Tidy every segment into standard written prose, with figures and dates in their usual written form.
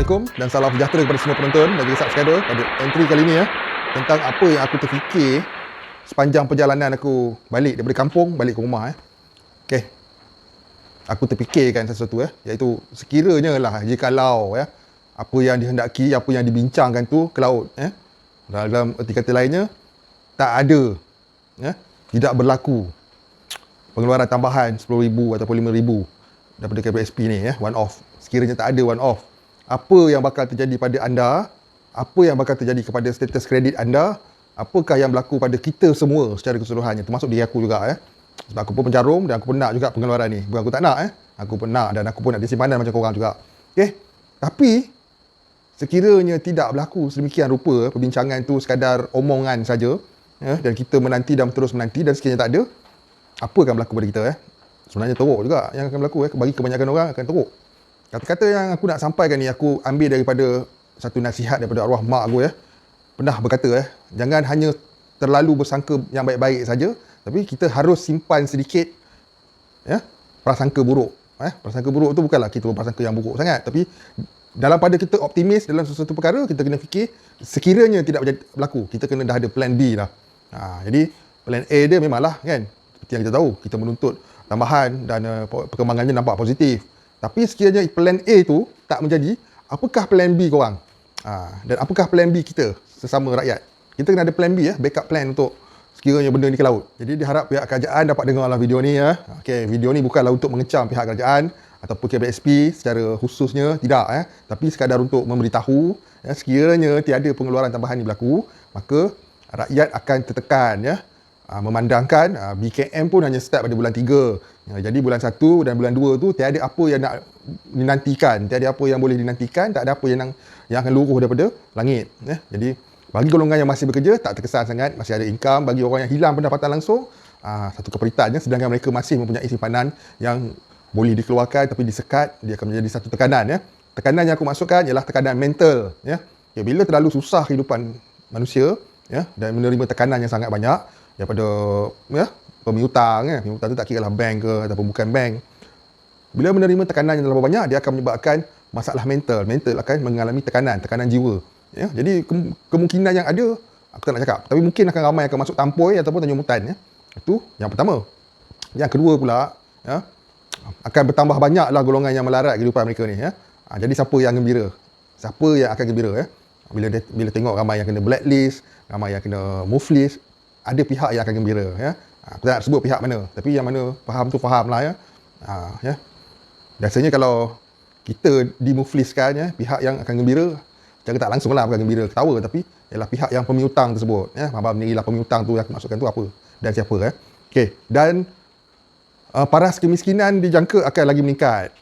Assalamualaikum dan salam sejahtera kepada semua penonton dan juga subscriber pada entry kali ini tentang apa yang aku terfikir sepanjang perjalanan aku balik daripada kampung balik ke rumah Okey. Aku terfikirkan sesuatu iaitu sekiranya lah jikalau apa yang dihendaki, apa yang dibincangkan tu ke laut dalam erti kata lainnya tak ada tidak berlaku pengeluaran tambahan 10,000 ataupun 5,000 daripada KPSP ni one off. Sekiranya tak ada one off, apa yang bakal terjadi pada anda, apa yang bakal terjadi kepada status kredit anda, apakah yang berlaku pada kita semua secara keseluruhannya, termasuk diri aku juga sebab aku pun penjarum dan aku pun nak juga pengeluaran ni. Bukan aku tak nak aku pun nak, dan aku pun nak simpanan macam korang juga. Okey. Tapi sekiranya tidak berlaku sedemikian rupa, perbincangan tu sekadar omongan saja dan kita menanti dan terus menanti, dan sekiranya tak ada, apa akan berlaku pada kita Sebenarnya teruk juga yang akan berlaku bagi kebanyakan orang akan teruk. Kata-kata yang aku nak sampaikan ni aku ambil daripada satu nasihat daripada arwah mak aku pernah berkata jangan hanya terlalu bersangka yang baik-baik saja, tapi kita harus simpan sedikit prasangka buruk. Prasangka buruk tu bukanlah kita berprasangka yang buruk sangat, tapi dalam pada kita optimis dalam sesuatu perkara, kita kena fikir sekiranya tidak berlaku, kita kena dah ada plan B lah. Jadi plan A dia memanglah seperti yang kita tahu, kita menuntut tambahan dan perkembangannya nampak positif. Tapi sekiranya plan A tu tak menjadi, apakah plan B korang? Dan apakah plan B kita sesama rakyat? Kita kena ada plan B backup plan untuk sekiranya benda ni ke laut. Jadi diharap pihak kerajaan dapat dengarlah video ni Okey, video ni bukanlah untuk mengecam pihak kerajaan ataupun KPSP secara khususnya, tidak tapi sekadar untuk memberitahu sekiranya tiada pengeluaran tambahan ni berlaku, maka rakyat akan tertekan memandangkan BKM pun hanya start pada bulan 3. Jadi bulan 1 dan bulan 2 tu tiada apa yang nak dinantikan, tiada apa yang boleh dinantikan, tak ada apa yang akan luruh daripada langit. Jadi bagi golongan yang masih bekerja tak terkesan sangat, masih ada income. Bagi orang yang hilang pendapatan langsung, satu keperitan sedangkan mereka masih mempunyai simpanan yang boleh dikeluarkan tapi disekat, dia akan menjadi satu tekanan Tekanan yang aku maksudkan ialah tekanan mental bila terlalu susah kehidupan manusia dan menerima tekanan yang sangat banyak daripada pemiutang pemiutang tu tak kira lah bank ke ataupun bukan bank. Bila menerima tekanan yang terlalu banyak, dia akan menyebabkan masalah mental akan mengalami tekanan jiwa jadi kemungkinan yang ada, aku tak nak cakap, tapi mungkin akan ramai akan masuk Tampoi ataupun Tanjung Mutan itu yang pertama. Yang kedua pula akan bertambah banyaklah golongan yang melarat kehidupan mereka ni jadi siapa yang gembira, siapa yang akan gembira bila tengok ramai yang kena blacklist, ramai yang kena move list, ada pihak yang akan gembira aku tak nak sebut pihak mana, tapi yang mana faham tu faham lah biasanya kalau kita di move list kan pihak yang akan gembira secara tak langsung lah, bukan gembira ketawa, tapi ialah pihak yang pemiutang tersebut faham sendirilah pemiutang tu yang aku maksudkan tu apa dan siapa Okey, dan paras kemiskinan dijangka akan lagi meningkat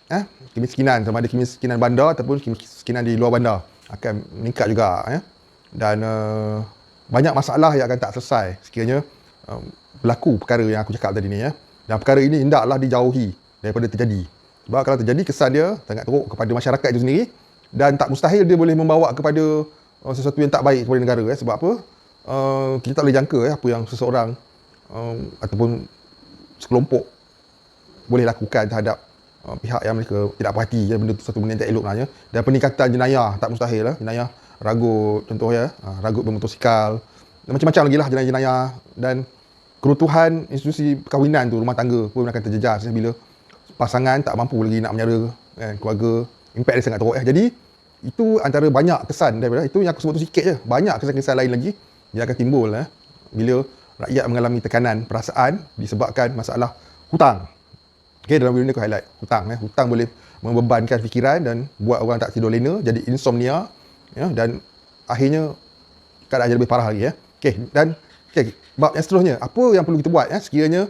kemiskinan, sama ada kemiskinan bandar ataupun kemiskinan di luar bandar akan meningkat juga dan banyak masalah yang akan tak selesai sekiranya berlaku perkara yang aku cakap tadi ni dan perkara ini hendaklah dijauhi daripada terjadi, sebab kalau terjadi kesan dia sangat teruk kepada masyarakat itu sendiri dan tak mustahil dia boleh membawa kepada sesuatu yang tak baik kepada negara sebab apa, kita tak boleh jangka apa yang seseorang ataupun sekelompok boleh lakukan terhadap pihak yang mereka tidak puas hati benda tu satu benda yang tak elok sebenarnya. Dan peningkatan jenayah tak mustahil jenayah ragut contohnya ragut bermotosikal dan macam-macam lagi lah jenayah-jenayah, dan kerutuhan institusi perkahwinan tu, rumah tangga pun akan terjejas bila pasangan tak mampu lagi nak menyara keluarga. Impact dia sangat teruk jadi itu antara banyak kesan daripada itu yang aku sebut tu sikit je, banyak kesan-kesan lain lagi yang akan timbul bila rakyat mengalami tekanan perasaan disebabkan masalah hutang. Okey, dalam video ni aku highlight hutang hutang boleh membebankan fikiran dan buat orang tak tidur lena, jadi insomnia dan akhirnya keadaan jadi lebih parah lagi Okey, dan bab yang seterusnya, apa yang perlu kita buat sekiranya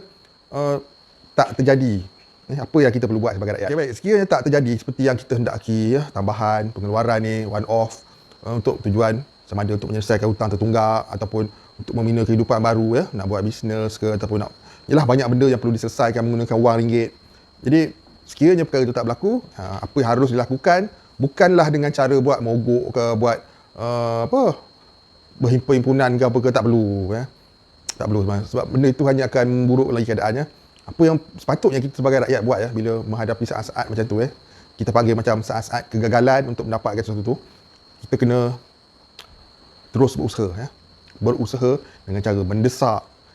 tak terjadi, apa yang kita perlu buat sebagai rakyat. Baik, sekiranya tak terjadi seperti yang kita hendaki tambahan pengeluaran ni one off untuk tujuan sama ada untuk menyelesaikan hutang tertunggak ataupun untuk membina kehidupan baru nak buat bisnes ke ataupun nak banyak benda yang perlu diselesaikan menggunakan wang ringgit. Jadi sekiranya perkara itu tak berlaku, apa yang harus dilakukan bukanlah dengan cara buat mogok ke, buat berhimpunan ke apa ke, tak perlu tak perlu sebab benda itu hanya akan memburuk lagi keadaannya. Apa yang sepatutnya kita sebagai rakyat buat bila menghadapi saat-saat macam tu kita panggil macam saat-saat kegagalan untuk mendapatkan sesuatu tu, kita kena terus berusaha, ya. Berusaha dengan cara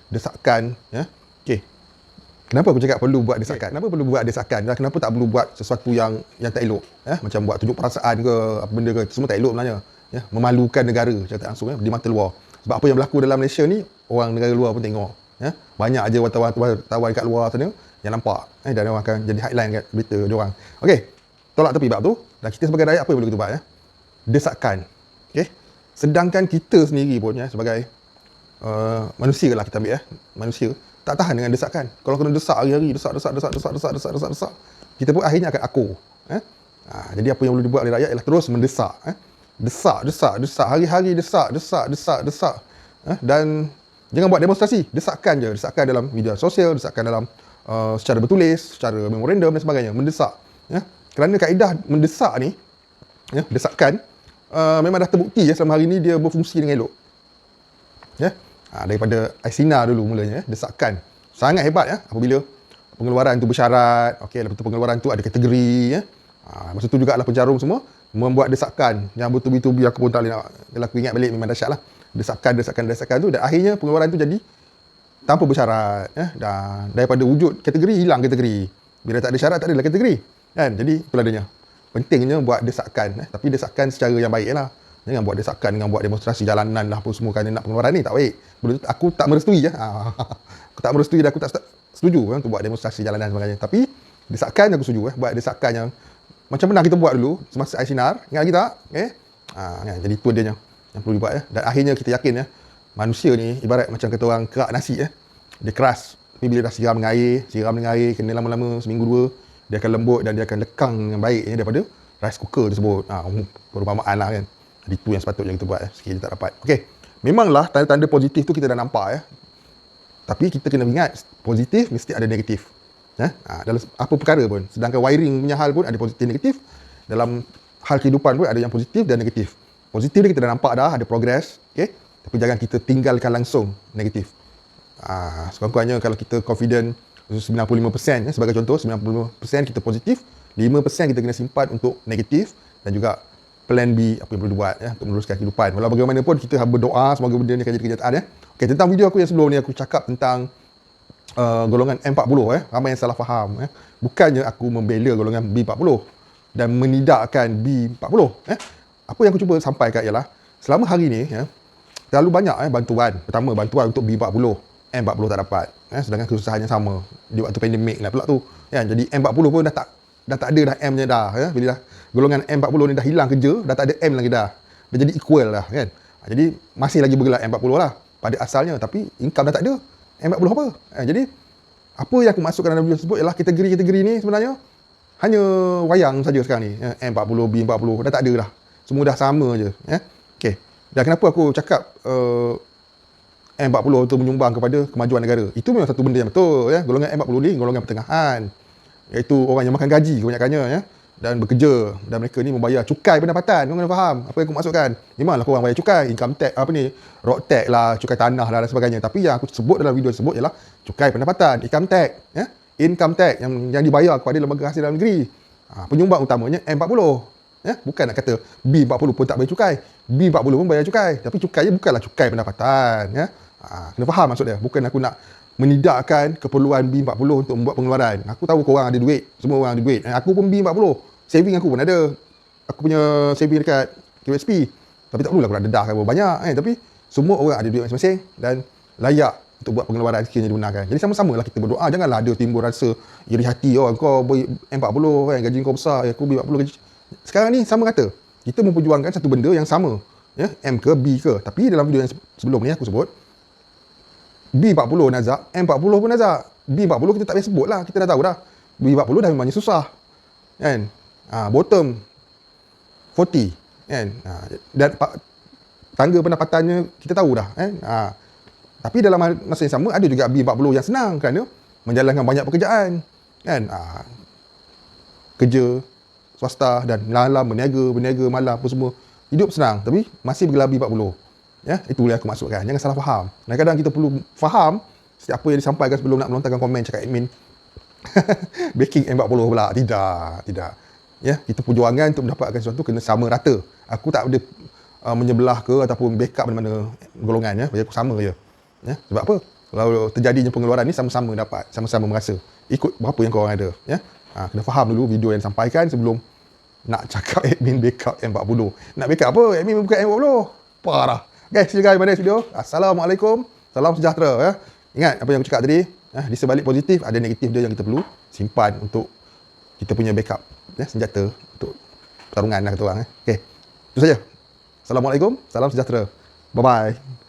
desakkan, ya. Okey. Kenapa aku cakap perlu buat desakan? Kenapa perlu buat desakan? Dan kenapa tak perlu buat sesuatu yang tak elok? Ya? Macam buat tunjuk perasaan ke, apa benda ke, semua tak elok sebenarnya. Ya? Memalukan negara, cakap langsung, ya? Di mata luar. Sebab apa yang berlaku dalam Malaysia ni, orang negara luar pun tengok. Ya? Banyak aja wartawan kat luar sana yang nampak. Dan orang akan jadi headline kat berita diorang. Okey, tolak tepi bab tu. Dan kita sebagai rakyat, apa yang perlu kita buat? Ya? Desakan. Okey? Sedangkan kita sendiri pun, ya, sebagai manusia lah kita ambil, ya. Manusia tak tahan dengan desakan. Kalau kena desak hari-hari, desak, kita pun akhirnya akan akur. Jadi apa yang perlu dibuat oleh rakyat ialah terus mendesak. Desak, hari-hari desak. Dan jangan buat demonstrasi, desakkan je. Desakkan dalam media sosial, desakkan dalam secara bertulis, secara memorandum dan sebagainya. Mendesak. Ya? Kerana kaedah mendesak ni, ya, desakkan, memang dah terbukti, ya, selama hari ni dia berfungsi dengan elok. Ya? Daripada Aisina dulu mulanya, desakan sangat hebat, ya, apabila pengeluaran tu bersyarat. Okey, lepas tu pengeluaran tu ada kategori, ya. Masa tu jugalah penjarum semua membuat desakan yang bertubi-tubi, aku pun tak boleh nak, kalau aku ingat balik memang dahsyat lah. Desakan tu, dan akhirnya pengeluaran tu jadi tanpa bersyarat, ya. Dan daripada wujud kategori, hilang kategori. Bila tak ada syarat, tak adalah kategori, kan. Jadi itulah adanya pentingnya buat desakan, tapi desakan secara yang baik lah. Jangan buat desakan dengan buat demonstrasi jalanan lah apa semua kerana nak pengeluaran ni, tak baik. Aku tak merestui, ya. Aku tak merestui dan aku tak setuju, ya, untuk buat demonstrasi jalanan dan sebagainya. Tapi desakan aku setuju, buat desakan yang macam pernah kita buat dulu semasa Aisinar. Ingat lagi tak? Okay? Jadi itu dia yang perlu dibuat, ya. Dan akhirnya kita yakin, ya, manusia ni ibarat macam kata orang kerak nasi, ya. Dia keras, tapi bila dah siram dengan air, kena lama-lama seminggu 2, dia akan lembut dan dia akan lekang yang baik, ya, daripada rice cooker tersebut. Perumpamaan lah, kan. Jadi itu yang sepatutnya kita buat, ya. Sikit kita tak dapat. Okey. Memanglah tanda-tanda positif tu kita dah nampak, ya. Tapi kita kena ingat, positif mesti ada negatif. Ya? Dalam apa perkara pun. Sedangkan wiring punya hal pun ada positif negatif. Dalam hal kehidupan pun ada yang positif dan negatif. Positif ni kita dah nampak dah, ada progress. Okay? Tapi jangan kita tinggalkan langsung negatif. Sekurang-kurangnya kalau kita confident 95%, ya, sebagai contoh, 95% kita positif, 5% kita kena simpan untuk negatif, dan juga plan B, apa yang perlu buat, ya, untuk meneruskan kehidupan. Walau bagaimanapun kita berdoa semoga benda ni akan jadi kenyataan, ya. Okey, tentang video aku yang sebelum ni aku cakap tentang golongan M40, ya. Ramai yang salah faham, ya. Bukannya aku membela golongan B40 dan menidakkan B40, ya. Apa yang aku cuba sampaikan ialah selama hari ni, ya, terlalu banyak, bantuan. Pertama, bantuan untuk B40, M40 tak dapat, ya. Sedangkan kesusahannya sama di waktu pandemik lah pula tu, ya. Jadi M40 pun dah tak ada dah M-nya dah, ya. Bila dah golongan M40 ni dah hilang kerja, dah tak ada M lagi dah. Dah jadi equal lah, kan. Jadi masih lagi bergelar M40 lah pada asalnya, tapi income dah tak ada. M40 apa? Jadi apa yang aku masukkan dalam video tersebut ialah kategori-kategori ni sebenarnya hanya wayang saja sekarang ni. M40, B40 dah tak ada dah. Semua dah sama je, ya. Okey. Dan kenapa aku cakap M40 tu menyumbang kepada kemajuan negara? Itu memang satu benda yang betul, ya. Golongan M40 ni golongan pertengahan, iaitu orang yang makan gaji kebanyakannya, ya, dan bekerja, dan mereka ni membayar cukai pendapatan. Kau kena faham apa yang aku maksudkan. Memanglah korang bayar cukai, income tax, road tax lah, cukai tanah lah dan sebagainya. Tapi yang aku sebut dalam video tersebut ialah cukai pendapatan, income tax, ya. Income tax yang dibayar kepada lembaga hasil dalam negeri. Penyumbang utamanya M40, ya. Bukan nak kata B40 pun tak bayar cukai. B40 pun bayar cukai, tapi cukainya bukanlah cukai pendapatan, ya. Kena faham maksud dia. Bukan aku nak menidakkan keperluan B40 untuk membuat pengeluaran. Aku tahu korang ada duit, semua orang ada duit. Aku pun B40. Saving aku pun ada. Aku punya saving dekat QSP. Tapi tak perlulah aku nak dedahkan berapa banyak, tapi semua orang ada duit masing-masing dan layak untuk buat pengeluaran sekiranya dibenarkan. Jadi sama-sama lah kita berdoa. Janganlah ada timbul rasa iri hati, kau M40, kan, gaji kau besar, aku B40 gaji. Sekarang ni sama kata. Kita memperjuangkan satu benda yang sama, ya, M ke B ke. Tapi dalam video yang sebelum ni aku sebut B40 nazak, M40 pun nazak. B40 kita tak payah sebut lah, kita dah tahu dah. B40 dah memangnya susah, kan. Bottom 40, kan. Dan tangga pendapatannya kita tahu dah, kan. Tapi dalam masa yang sama ada juga B40 yang senang kerana menjalankan banyak pekerjaan, kan. Kerja swasta dan malam berniaga malam apa semua, hidup senang tapi masih bergelar B40, ya. Itu yang aku maksudkan. Jangan salah faham. Kadang-kadang kita perlu faham setiap apa yang disampaikan sebelum nak melontarkan komen cakap admin backing M40 pula. Tidak. Ya, kita perjuangan untuk mendapatkan sesuatu kena sama rata. Aku tak ada menyebelah ke ataupun backup mana-mana golongan, ya. Bagi aku sama je. Ya, sebab apa? Kalau terjadinya pengeluaran ni sama-sama dapat, sama-sama merasa. Ikut berapa yang korang ada, ya. Kena faham dulu video yang sampaikan sebelum nak cakap admin backup M40. Nak backup apa? Admin bukan M40. Parah. Okay, see you guys in my next video. Assalamualaikum. Salam sejahtera, ya. Ingat apa yang aku cakap tadi, di sebalik positif ada negatif dia yang kita perlu simpan untuk kita punya backup, ya, senjata untuk pertarungan lah kata orang. Okay, itu saja. Assalamualaikum, salam sejahtera. Bye-bye.